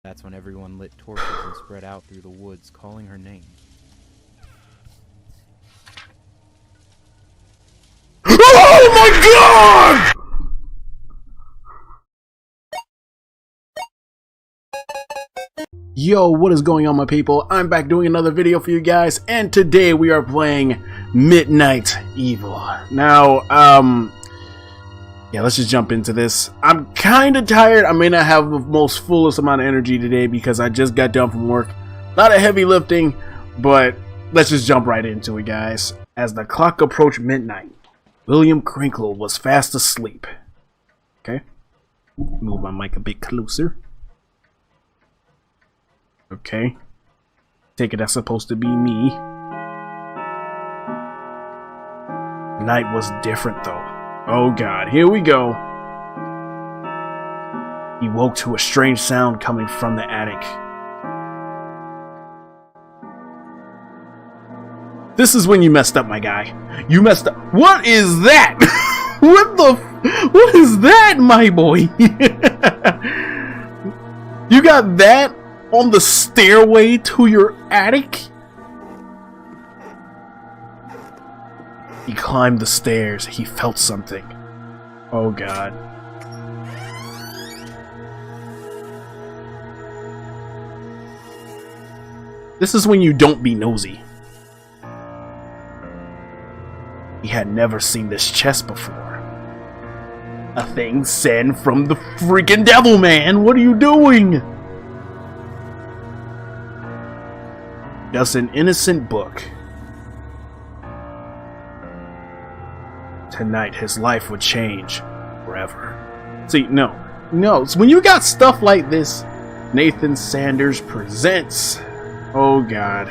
That's when everyone lit torches and spread out through the woods, calling her name. Oh my god! Yo, what is going on, my people? I'm back doing another video for you guys, and today we are playing Midnight Evil. Now, yeah, let's just jump into this. I'm kind of tired. I may not have the most fullest amount of energy today because I just got done from work. Not a heavy lifting, but let's just jump right into it, guys. As the clock approached midnight, William Crinkle was fast asleep. Okay, move my mic a bit closer. Okay, take it that's supposed to be me. Night was different though. Oh god, here we go. He woke to a strange sound coming from the attic. This is when you messed up, my guy. You messed up. What is that? What is that, my boy? You got that on the stairway to your attic? He climbed the stairs. He felt something. Oh god. This is when you don't be nosy. He had never seen this chest before. A thing sent from the freaking devil, man! What are you doing? Just an innocent book. Tonight his life would change forever. See, no. So when you got stuff like this, Nathan Sanders presents. Oh god.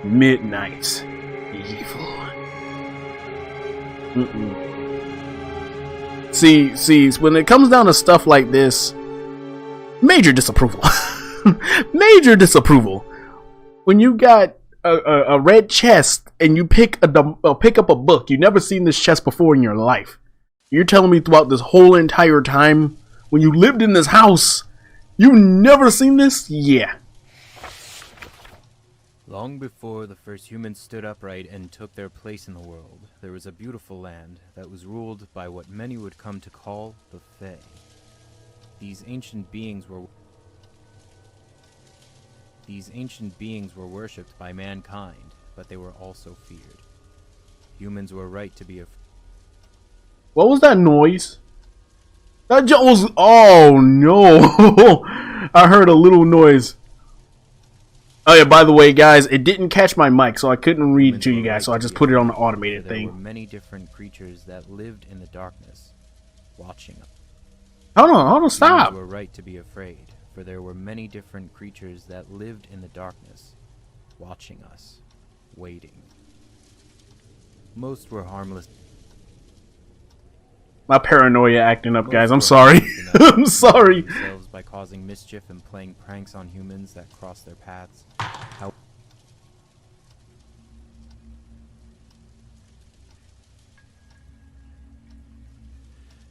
Midnight Evil. See, when it comes down to stuff like this, major disapproval. Major disapproval. When you got a red chest and you pick up a book, you've never seen this chest before in your life. You're telling me throughout this whole entire time, when you lived in this house, you never seen this? Yeah. Long before the first humans stood upright and took their place in the world, there was a beautiful land that was ruled by what many would come to call the Fae. These ancient beings were worshipped by mankind, but they were also feared. Humans were right to be afraid. What was that noise? That just was. Oh no! I heard a little noise. Oh yeah, by the way, guys, it didn't catch my mic, so I couldn't read to you guys, so I just put it on the automated thing. There were many different creatures that lived in the darkness, watching us. Hold on, stop! Humans were right to be afraid, for there were many different creatures that lived in the darkness, watching us, waiting. Most were harmless. My paranoia acting up, guys. I'm sorry. I'm sorry. Themselves by causing mischief and playing pranks on humans that crossed their paths.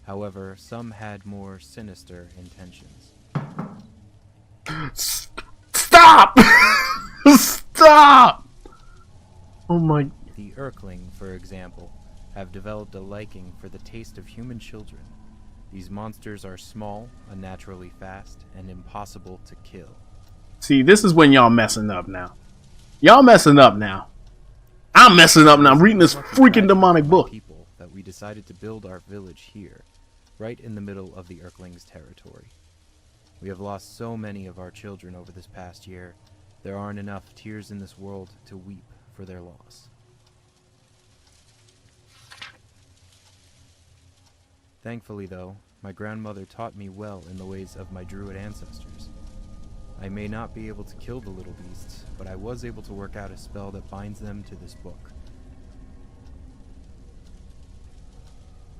However, some had more sinister intentions. Stop! Stop! Oh my. The Earthling, for example, have developed a liking for the taste of human children. These monsters are small, unnaturally fast, and impossible to kill. See, this is when y'all messing up now. Y'all messing up now. I'm messing up now. I'm reading this freaking demonic book. People that we decided to build our village here, right in the middle of the Earthlings' territory. We have lost so many of our children over this past year. There aren't enough tears in this world to weep for their loss. Thankfully, though, my grandmother taught me well in the ways of my druid ancestors. I may not be able to kill the little beasts, but I was able to work out a spell that binds them to this book.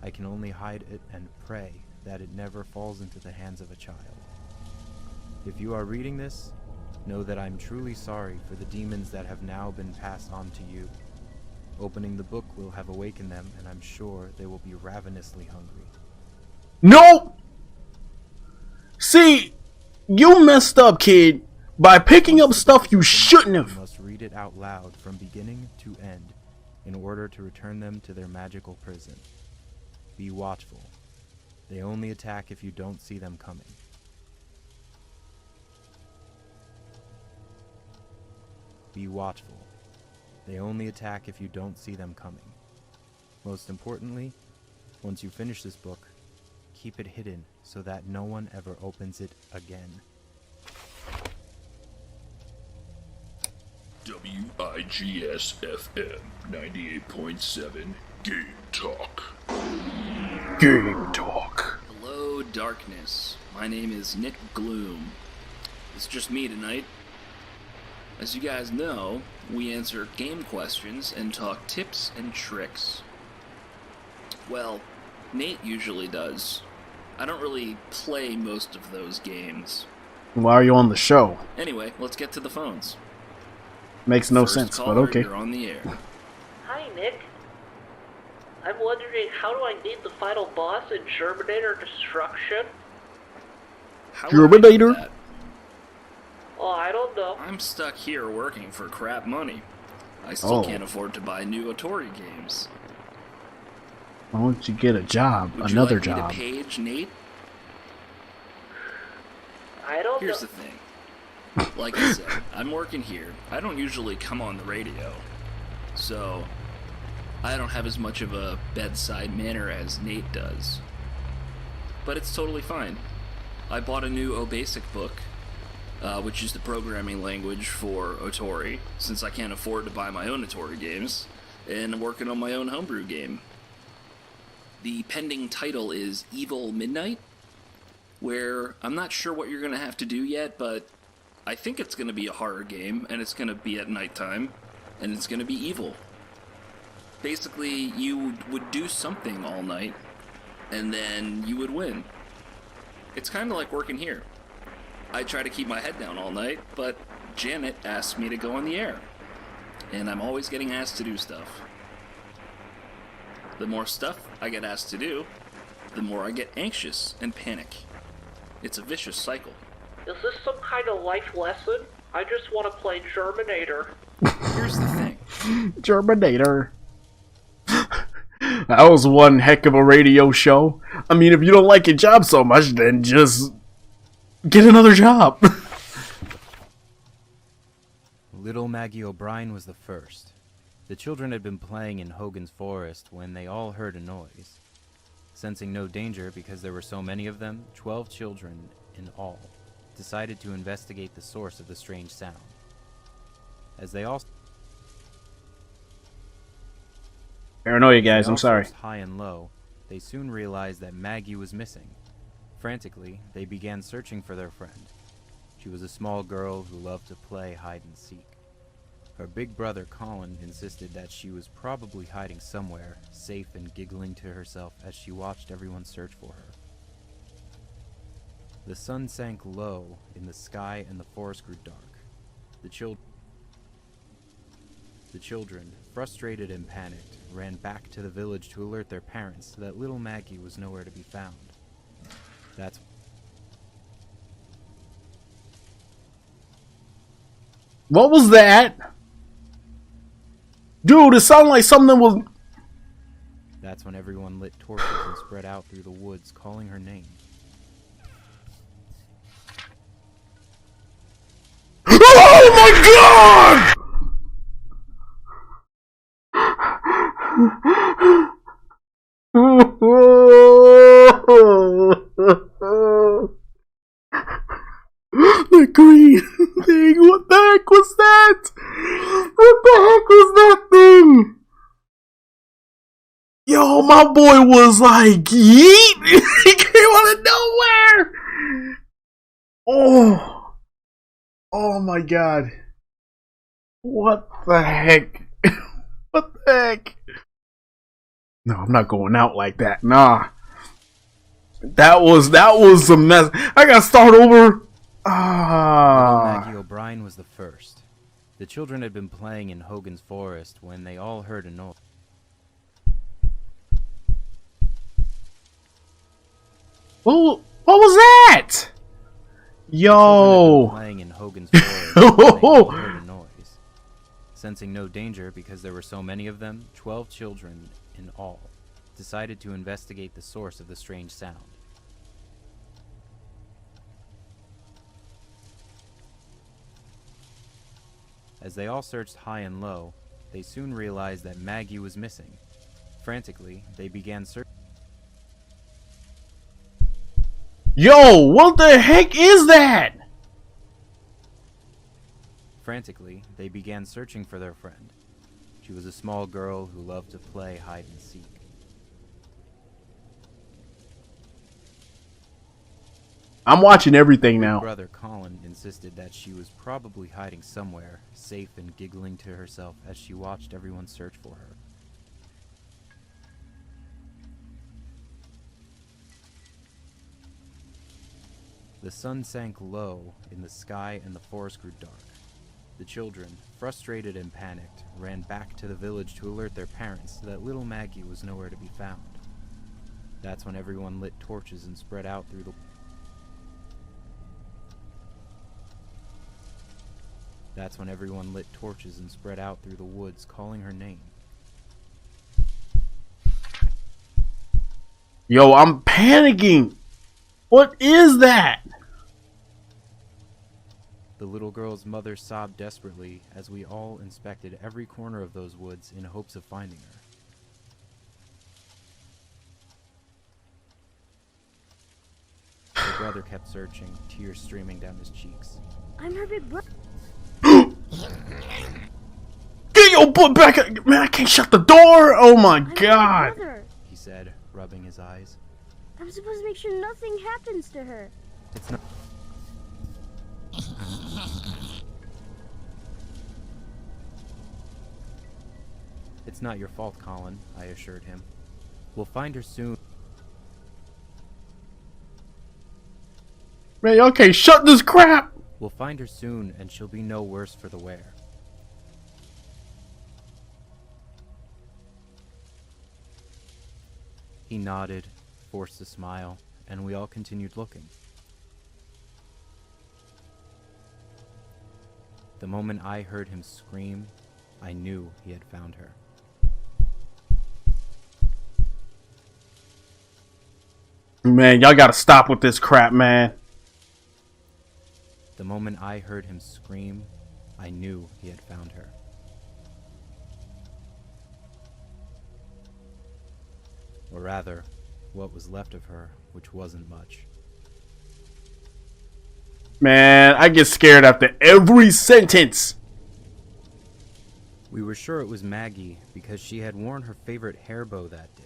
I can only hide it and pray that it never falls into the hands of a child. If you are reading this, know that I'm truly sorry for the demons that have now been passed on to you. Opening the book will have awakened them, and I'm sure they will be ravenously hungry. Nope! See, you messed up, kid, by picking up stuff you shouldn't have. You must read it out loud from beginning to end in order to return them to their magical prison. Be watchful. They only attack if you don't see them coming. Be watchful. They only attack if you don't see them coming. Most importantly, once you finish this book, keep it hidden so that no one ever opens it again. WIGS-FM 98.7 Game Talk. Game talk. Hello, darkness. My name is Nick Gloom. It's just me tonight. As you guys know, we answer game questions and talk tips and tricks. Well, Nate usually does. I don't really play most of those games. Why are you on the show? Anyway, let's get to the phones. Makes no First sense, but caller, okay. You're on the air. Hi, Nick. I'm wondering, how do I beat the final boss in Terminator Destruction? How would I do Terminator? that? Oh, I don't know. I'm stuck here working for crap money. I still Oh. can't afford to buy new Atari games. Why don't you get a job? Would Another you like job. me to page Nate? I don't Here's know. the thing. Like I said, I'm working here. I don't usually come on the radio. So, I don't have as much of a bedside manner as Nate does. But it's totally fine. I bought a new OBasic book, which is the programming language for Atari, since I can't afford to buy my own Atari games, and I'm working on my own homebrew game. The pending title is Evil Midnight, where I'm not sure what you're going to have to do yet, but I think it's going to be a horror game, and it's going to be at nighttime, and it's going to be evil. Basically, you would do something all night, and then you would win. It's kind of like working here. I try to keep my head down all night, but Janet asks me to go on the air, and I'm always getting asked to do stuff. The more stuff I get asked to do, the more I get anxious and panic. It's a vicious cycle. Is this some kind of life lesson? I just want to play Terminator. Here's the thing. Terminator. That was one heck of a radio show. I mean, if you don't like your job so much, then just get another job. Little Maggie O'Brien was the first. The children had been playing in Hogan's Forest when they all heard a noise. Sensing no danger because there were so many of them, 12 children in all decided to investigate the source of the strange sound. As they all Paranoia, guys. I'm sorry. searched high and low, they soon realized that Maggie was missing. Frantically, they began searching for their friend. She was a small girl who loved to play hide and seek. Her big brother Colin insisted that she was probably hiding somewhere, safe and giggling to herself as she watched everyone search for her. The sun sank low in the sky and the forest grew dark. The children, frustrated and panicked, ran back to the village to alert their parents that little Maggie was nowhere to be found. That's What was that? Dude, it sounded like something was... That's when everyone lit torches and spread out through the woods, calling her name. Oh my god! The green thing, what the heck was that? What the heck was that thing? Yo, my boy was like, yeet! He came out of nowhere! Oh. Oh my god. What the heck? What the heck? No, I'm not going out like that. Nah. That was a mess. I gotta start over. Maggie O'Brien was the first. The children had been playing in Hogan's Forest when they all heard a noise. What was that? Yo. Playing in Hogan's forest, they heard a noise. Sensing no danger because there were so many of them, 12 children in all decided to investigate the source of the strange sound. As they all searched high and low, they soon realized that Maggie was missing. Frantically, they began searching. Yo, what the heck is that? Frantically, they began searching for their friend. She was a small girl who loved to play hide and seek. I'm watching everything Her now. brother Colin insisted that she was probably hiding somewhere, safe and giggling to herself as she watched everyone search for her. The sun sank low in the sky and the forest grew dark. The children, frustrated and panicked, ran back to the village to alert their parents that little Maggie was nowhere to be found. That's when everyone lit torches and spread out through the woods, calling her name. Yo, I'm panicking. What is that? The little girl's mother sobbed desperately as we all inspected every corner of those woods in hopes of finding her. Her brother kept searching, tears streaming down his cheeks. I'm her big brother. Get your butt back! Man, I can't shut the door! Oh my god! He said, rubbing his eyes. I'm supposed to make sure nothing happens to her. It's not. It's not your fault, Colin, I assured him. We'll find her soon. Man, y'all can't shut this crap! We'll find her soon, and she'll be no worse for the wear. He nodded, forced a smile, and we all continued looking. The moment I heard him scream, I knew he had found her. Man, y'all gotta stop with this crap, man. The moment I heard him scream, I knew he had found her. Or rather, what was left of her, which wasn't much. Man, I get scared after every sentence. We were sure it was Maggie because she had worn her favorite hair bow that day.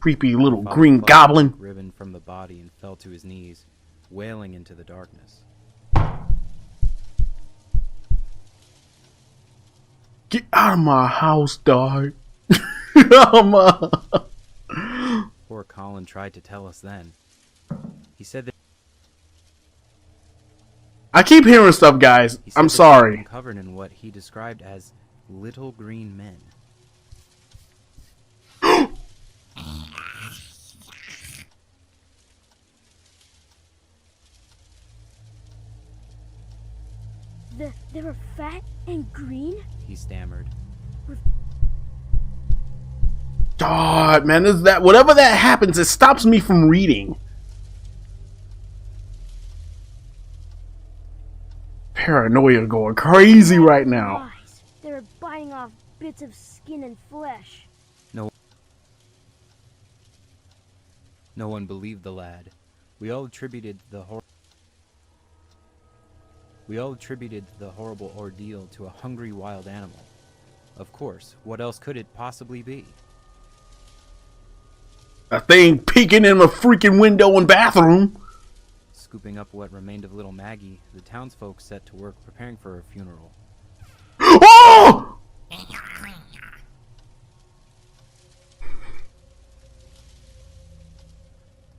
Creepy little Father green plucked goblin. the ribbon from the body and fell to his knees, wailing into the darkness. Get out of my house, dog. Poor Poor Colin tried to tell us then. He said that I keep hearing stuff, guys. I'm they sorry. were covered in what he described as little green men. They were fat and green? He stammered. God, man, is that whatever that happens, it stops me from reading. Paranoia going crazy right now. Eyes. They were biting off bits of skin and flesh. No one believed the lad. We all attributed the horrible ordeal to a hungry wild animal. Of course, what else could it possibly be? A thing peeking in a freaking window and bathroom. Scooping up what remained of little Maggie, the townsfolk set to work preparing for her funeral. Oh!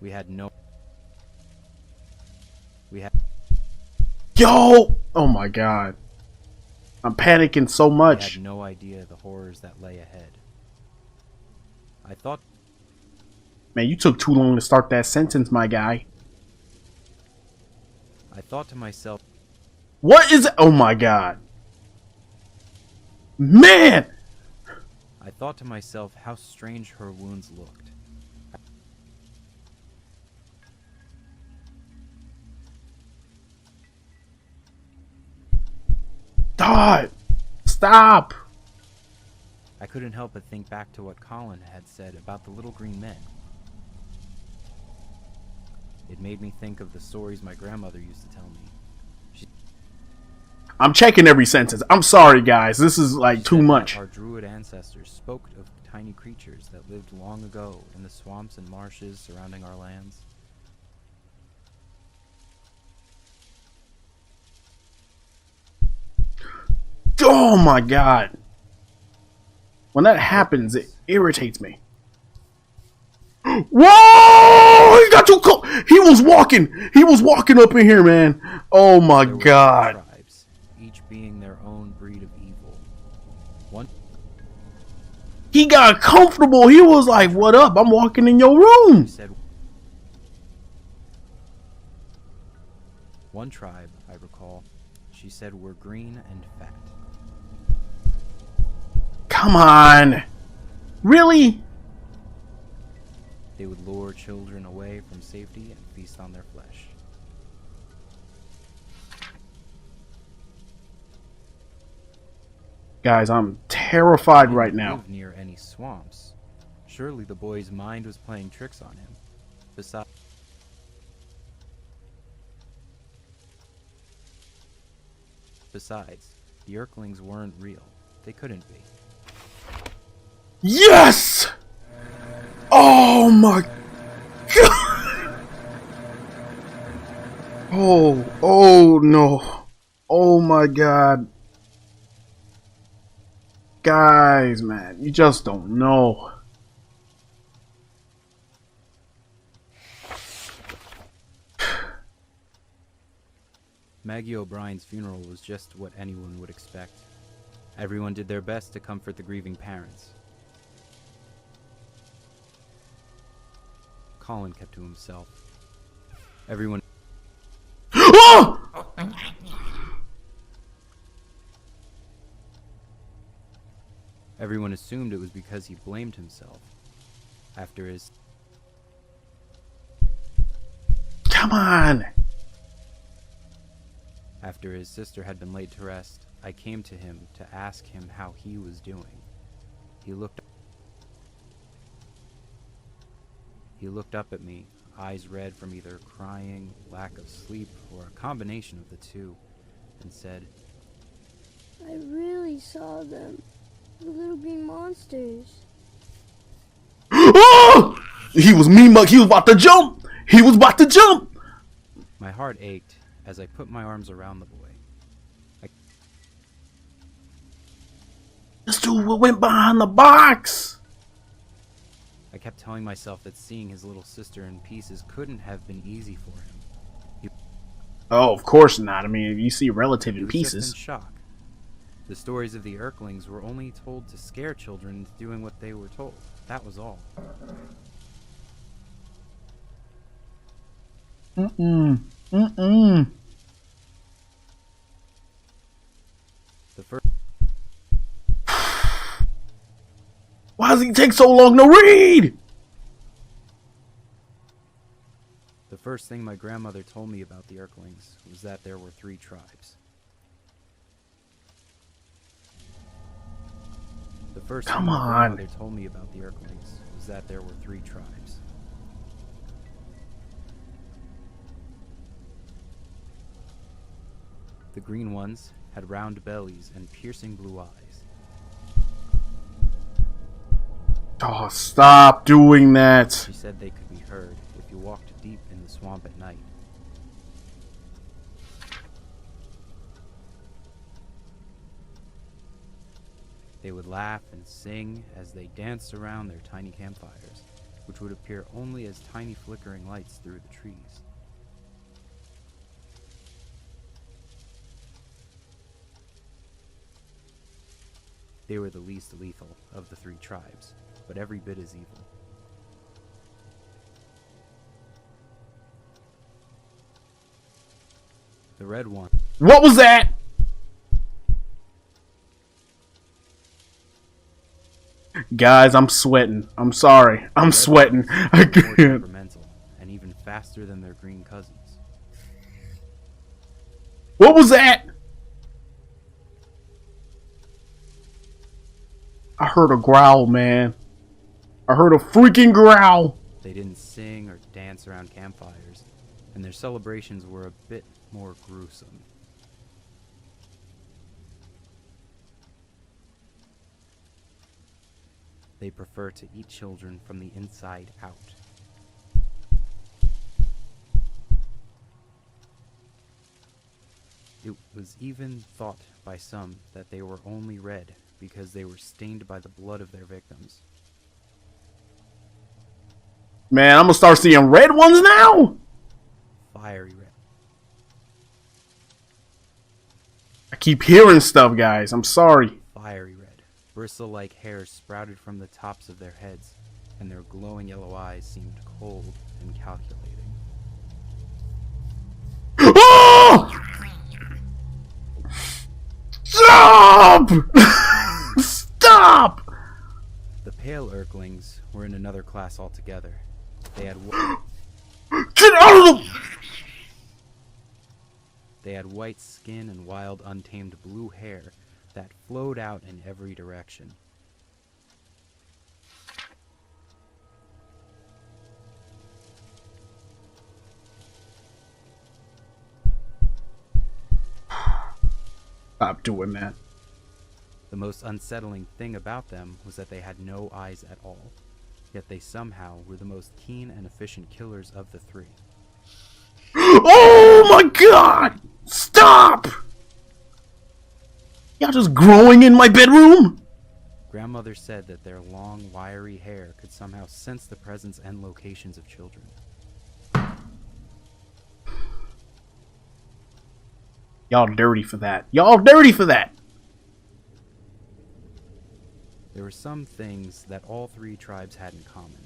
We had Yo! Oh my god. I'm panicking so We much. had no idea the horrors that lay ahead. I thought Man, you took too long to start that sentence, my guy. I thought to myself, What is it? Oh my god. Man! I thought to myself how strange her wounds looked. God! Stop! I couldn't help but think back to what Colin had said about the little green men. It made me think of the stories my grandmother used to tell me. I'm checking every sentence. I'm sorry, guys. This is like She too said much. that our druid ancestors spoke of tiny creatures that lived long ago in the swamps and marshes surrounding our lands. Oh my god. When that happens, it irritates me. Whoa! He got too close. He was walking. He was walking up in here, man. Oh my There were god. three tribes, each being their own breed of evil. One He got comfortable. He was like, "What up? I'm walking in your room." said, one tribe, I recall, she said were green and fat. Come on. Really? They would lure children away from safety and feast on their flesh. Guys, I'm terrified He right didn't now. live near any swamps. Surely the boy's mind was playing tricks on him. Besides, the Earthlings weren't real. They couldn't be. Yes! Oh my god! Oh no. Oh my god. Guys, man, you just don't know. Maggie O'Brien's funeral was just what anyone would expect. Everyone did their best to comfort the grieving parents. Colin kept to himself. Everyone Oh! Everyone assumed it was because he blamed himself. After his Come on. After his sister had been laid to rest, I came to him to ask him how he was doing. He looked up at me, eyes red from either crying, lack of sleep, or a combination of the two, and said, I really saw them. The little green monsters. Oh! He was mean mug. He was about to jump. He was about to jump. My heart ached as I put my arms around the boy. This dude went behind the box. I kept telling myself that seeing his little sister in pieces couldn't have been easy for him. Oh, of course not. I mean, if you see a relative He in was just pieces. in shock. The stories of the Earthlings were only told to scare children into doing what they were told. That was all. Mm-mm. Mm-mm. The first Why does he take so long to read? The first thing my grandmother told me about the Earthlings was that there were 3 tribes. The first Come thing my on. grandmother told me about the Earthlings was that there were 3 tribes. The green ones had round bellies and piercing blue eyes. Oh, stop doing that. She said they could be heard if you walked deep in the swamp at night. They would laugh and sing as they danced around their tiny campfires, which would appear only as tiny flickering lights through the trees. They were the least lethal of the 3 tribes, but every bit as evil. The red one. What was that? Guys, I'm sweating. I'm sorry. I'm sweating. I More can't. temperamental and even faster than their green cousins. What was that? I heard a growl, man. I heard a freaking growl. They didn't sing or dance around campfires, and their celebrations were a bit more gruesome. They prefer to eat children from the inside out. It was even thought by some that they were only red because they were stained by the blood of their victims. Man, I'm gonna start seeing red ones now. Fiery red. I keep hearing stuff, guys. I'm sorry. Fiery red. Bristle-like hairs sprouted from the tops of their heads, and their glowing yellow eyes seemed cold and calculating. Oh! Stop! Stop! The pale Urklings were in another class altogether. They had Get out of the... They had white skin and wild, untamed blue hair that flowed out in every direction. Stop doing that. The most unsettling thing about them was that they had no eyes at all, yet they somehow were the most keen and efficient killers of the three. Oh my god! Stop! Y'all just growing in my bedroom? Grandmother said that their long, wiry hair could somehow sense the presence and locations of children. Y'all dirty for that. Y'all dirty for that. There were some things that all three tribes had in common.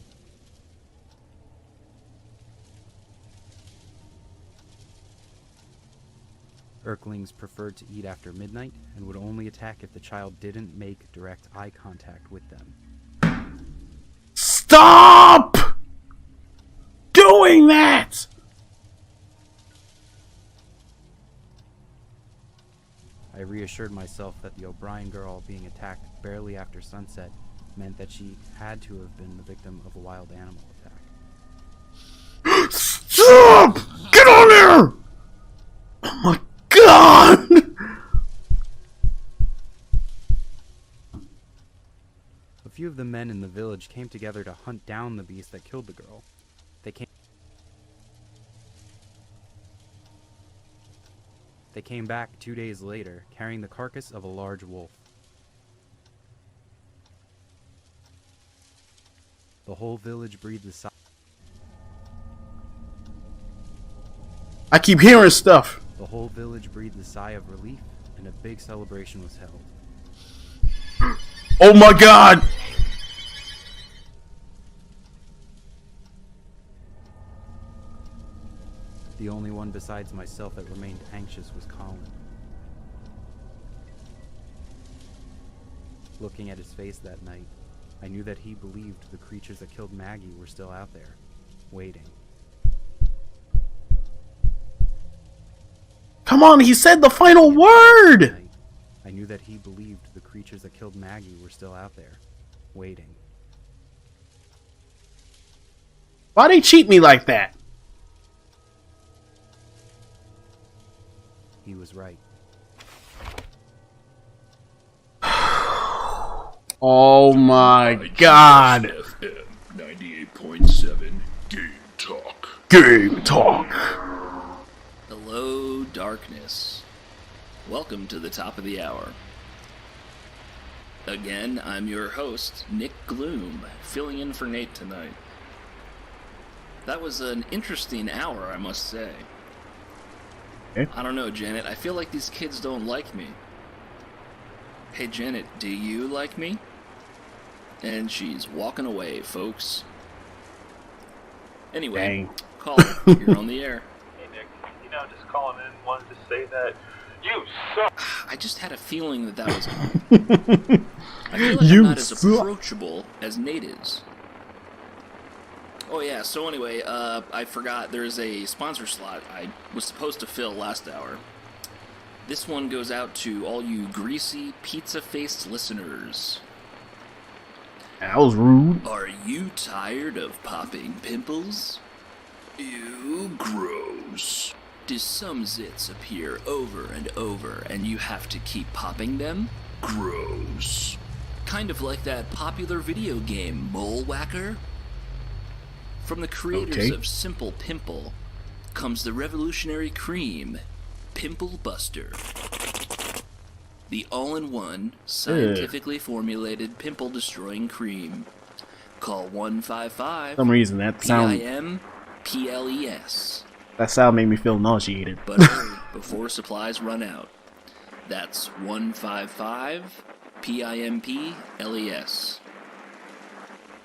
Urklings preferred to eat after midnight and would only attack if the child didn't make direct eye contact with them. Stop doing that! I reassured myself that the O'Brien girl being attacked barely after sunset meant that she had to have been the victim of a wild animal attack. Stop! Get on there! Oh my god! A few of the men in the village came together to hunt down the beast that killed the girl. They came back 2 days later, carrying the carcass of a large wolf. The whole village breathed a sigh. I keep hearing stuff. The whole village breathed a sigh of relief, and a big celebration was held. Oh my god! The only one besides myself that remained anxious was Colin. Looking at his face that night, I knew that he believed the creatures that killed Maggie were still out there, waiting. Come on, he said the final word! I knew that he believed the creatures that killed Maggie were still out there, waiting. Why they cheat me like that? He was right. Oh my god. FM 98.7 Game Talk. Game talk. Hello, darkness. Welcome to the top of the hour. Again, I'm your host, Nick Gloom, filling in for Nate tonight. That was an interesting hour, I must say. Okay. I don't know, Janet. I feel like these kids don't like me. Hey, Janet, do you like me? And she's walking away, folks. Anyway, Dang. call her. You're on the air. Hey Nick, just calling in, wanted to say that you suck. I just had a feeling that was coming. I feel like You I'm not as suck. approachable as Nate is. Oh yeah, so anyway, I forgot there's a sponsor slot I was supposed to fill last hour. This one goes out to all you greasy, pizza-faced listeners. That was rude. Are you tired of popping pimples? Ew, gross. Do some zits appear over and over and you have to keep popping them? Gross. Kind of like that popular video game, Mole Whacker? From the creators Okay. of Simple Pimple comes the revolutionary cream, Pimple Buster. The all-in-one, scientifically formulated pimple-destroying cream. Call 155 For some reason that sound PIMPLES. made me feel nauseated. But hurry before supplies run out. That's 155 PIMPLES.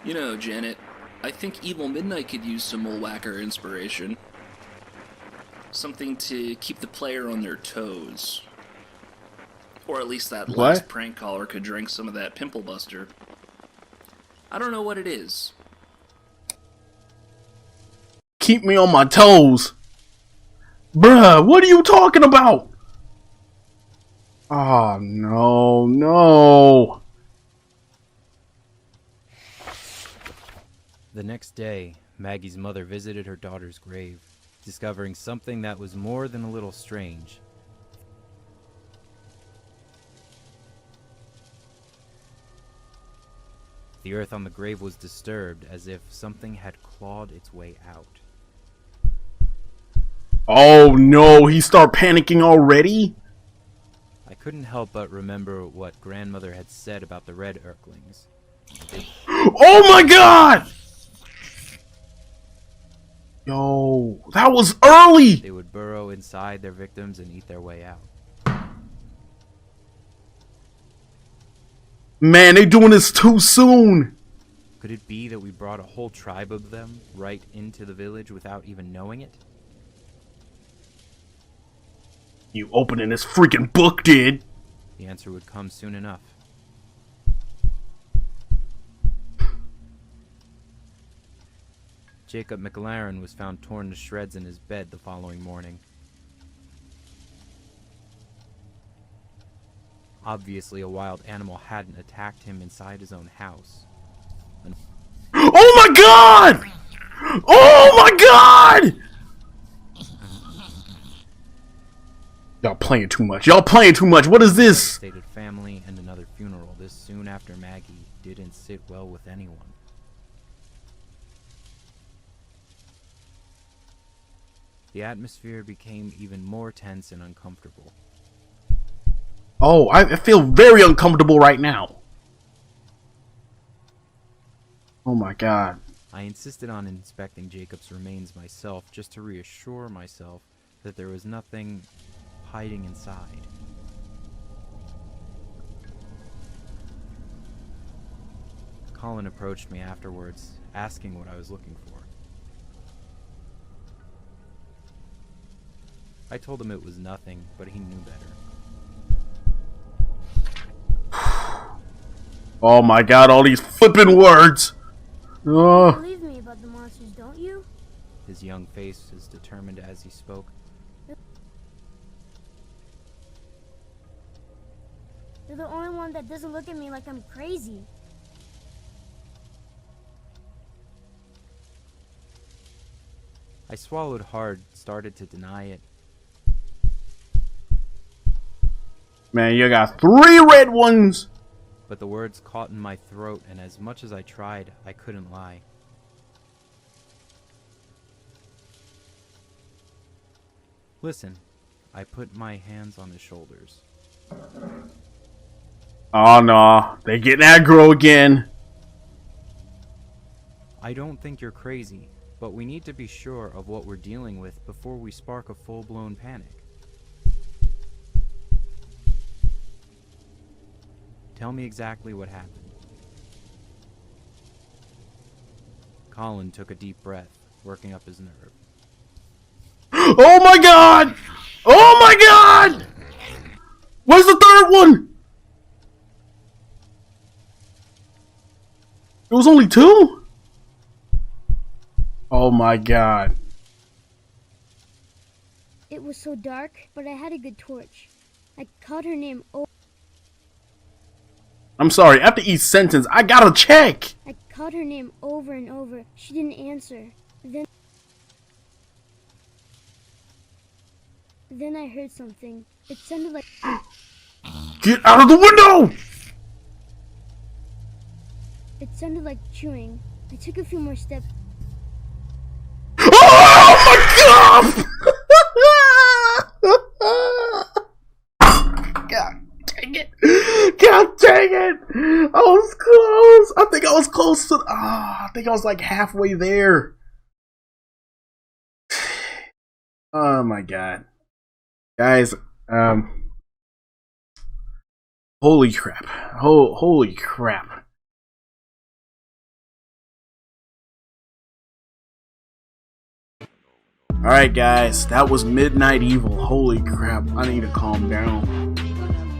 You know, Janet, I think Evil Midnight could use some Mole Whacker inspiration. Something to keep the player on their toes. Or at least that last prank caller could drink some of that Pimple Buster. I don't know what it is. Keep me on my toes. Bruh, what are you talking about? Oh, no, no. The next day, Maggie's mother visited her daughter's grave, discovering something that was more than a little strange. The earth on the grave was disturbed, as if something had clawed its way out. Oh no, he start panicking already? I couldn't help but remember what grandmother had said about the red Urklings. Oh my god! Yo, that was early! They would burrow inside their victims and eat their way out. Man, they doing this too soon. Could it be that we brought a whole tribe of them right into the village without even knowing it? You opening this freaking book, did? The answer would come soon enough. Jacob McLaren was found torn to shreds in his bed the following morning. Obviously, a wild animal hadn't attacked him inside his own house. Oh my god! Oh my god! Y'all playing too much. Y'all playing too much. What is this? Devastated family and another funeral this soon after Maggie didn't sit well with anyone. The atmosphere became even more tense and uncomfortable. Oh, I feel very uncomfortable right now. Oh my god. I insisted on inspecting Jacob's remains myself just to reassure myself that there was nothing hiding inside. Colin approached me afterwards, asking what I was looking for. I told him it was nothing, but he knew better. Oh my god, all these flippin' words. You Oh. believe me about the monsters, don't you? His young face as determined as he spoke. You're the only one that doesn't look at me like I'm crazy. I swallowed hard, started to deny it. Man, you got 3 red ones. But the words caught in my throat, and as much as I tried, I couldn't lie. Listen, I put my hands on his shoulders. Oh no, they getting aggro again. I don't think you're crazy, but we need to be sure of what we're dealing with before we spark a full-blown panic. Tell me exactly what happened. Colin took a deep breath, working up his nerve. Oh my god! Oh my god! Where's the third one? It was only 2? Oh my god. It was so dark, but I had a good torch. I called her name I'm sorry, after each sentence, I gotta check! I called her name over and over. She didn't answer. Then I heard something. It sounded like... Get out of the window! It sounded like chewing. I took a few more steps. Oh my god! God dang it! God dang it! I was close! I think I was close to... I think I was like halfway there. Oh my god. Guys, holy crap. Holy crap. Alright guys, that was Midnight Evil. Holy crap, I need to calm down.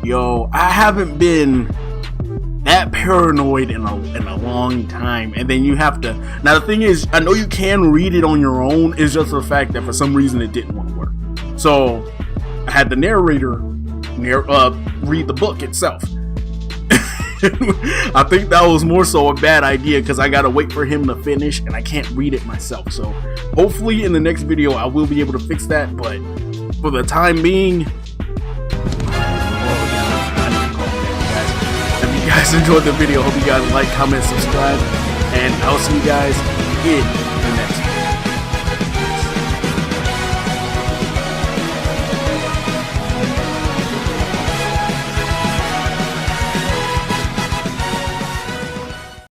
Yo, I haven't been that paranoid in a long time, and then you have to... Now the thing is, I know you can read it on your own, it's just the fact that for some reason it didn't want to work. So, I had the narrator read the book itself. I think that was more so a bad idea because I gotta wait for him to finish and I can't read it myself. So hopefully in the next video I will be able to fix that, but for the time being, if you guys enjoyed the video, hope you guys like, comment, subscribe, and I'll see you guys in